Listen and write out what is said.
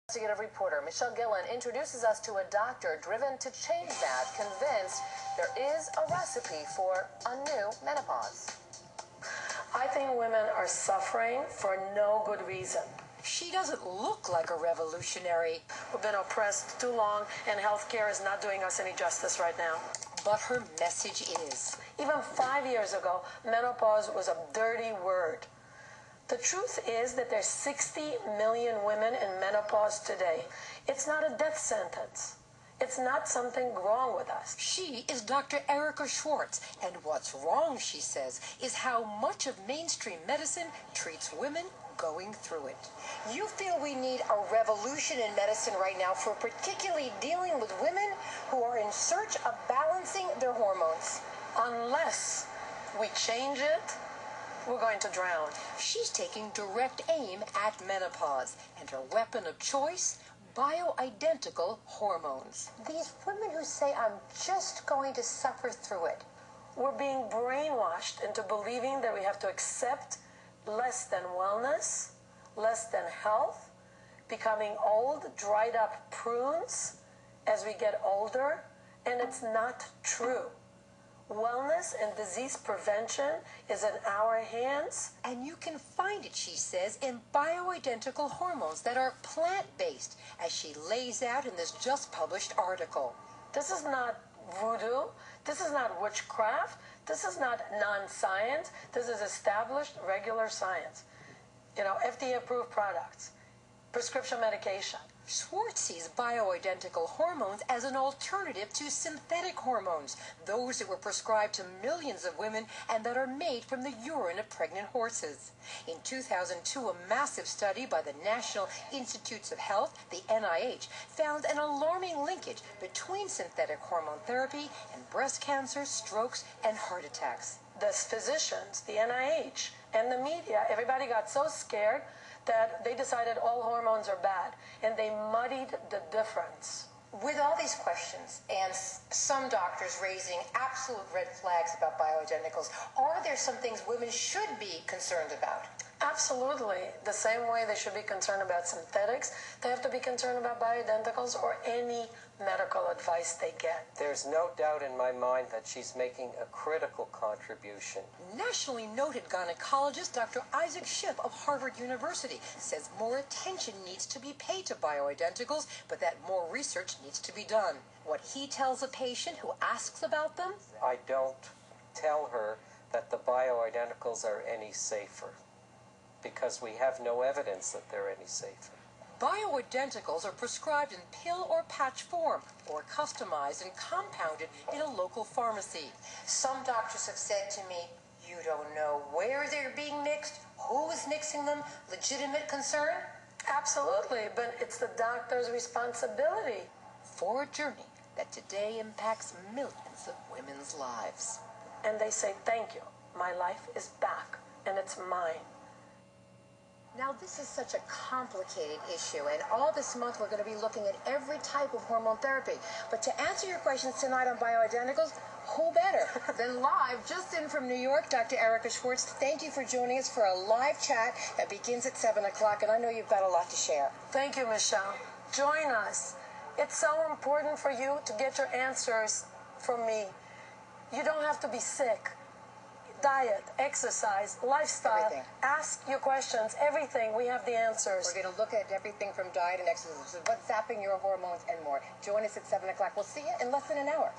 Investigative reporter Michelle Gillen introduces us to a doctor driven to change that, convinced there is a recipe for a new menopause. I think women are suffering for no good reason. She doesn't look like a revolutionary. We've been oppressed too long, and healthcare is not doing us any justice right now. But her message is. Even 5 years ago, menopause was a dirty word. The truth is that there's 60 million women in menopause today. It's not a death sentence. It's not something wrong with us. She is Dr. Erika Schwartz, and what's wrong, she says, is how much of mainstream medicine treats women going through it. You feel we need a revolution in medicine right now for particularly dealing with women who are in search of balancing their hormones. Unless we change it, we're going to drown. She's taking direct aim at menopause, and her weapon of choice, bioidentical hormones. These women who say, I'm just going to suffer through it. We're being brainwashed into believing that we have to accept less than wellness, less than health, becoming old, dried up prunes as we get older, and it's not true. Wellness and disease prevention is in our hands. And you can find it, she says, in bioidentical hormones that are plant-based, as she lays out in this just published article. This is not voodoo. This is not witchcraft. This is not non-science. This is established, regular science. FDA-approved products, prescription medication. Schwartz sees bioidentical hormones as an alternative to synthetic hormones, those that were prescribed to millions of women and that are made from the urine of pregnant horses. In 2002, a massive study by the National Institutes of Health, the NIH, found an alarming linkage between synthetic hormone therapy and breast cancer, strokes, and heart attacks. The physicians, the NIH, and the media, everybody got so scared that they decided all hormones are bad, and they muddied the difference. With all these questions and some doctors raising absolute red flags about bioidenticals, are there some things women should be concerned about? Absolutely. The same way they should be concerned about synthetics, they have to be concerned about bioidenticals or any medical advice they get. There's no doubt in my mind that she's making a critical contribution. Nationally noted gynecologist Dr. Isaac Schiff of Harvard University says more attention needs to be paid to bioidenticals, but that more research needs to be done. What he tells a patient who asks about them? I don't tell her that the bioidenticals are any safer, because we have no evidence that they're any safer. Bioidenticals are prescribed in pill or patch form, or customized and compounded in a local pharmacy. Some doctors have said to me, you don't know where they're being mixed, who is mixing them, legitimate concern? Absolutely, but it's the doctor's responsibility. For a journey that today impacts millions of women's lives. And they say, thank you, my life is back, and it's mine. Now, this is such a complicated issue, and all this month we're going to be looking at every type of hormone therapy. But to answer your questions tonight on bioidenticals, who better than live, just in from New York, Dr. Erika Schwartz. Thank you for joining us for a live chat that begins at 7 o'clock, and I know you've got a lot to share. Thank you, Michelle. Join us. It's so important for you to get your answers from me. You don't have to be sick. Diet, exercise, lifestyle. Everything. Ask your questions. Everything. We have the answers. We're going to look at everything from diet and exercise, what's zapping your hormones and more. Join us at 7 o'clock. We'll see you in less than an hour.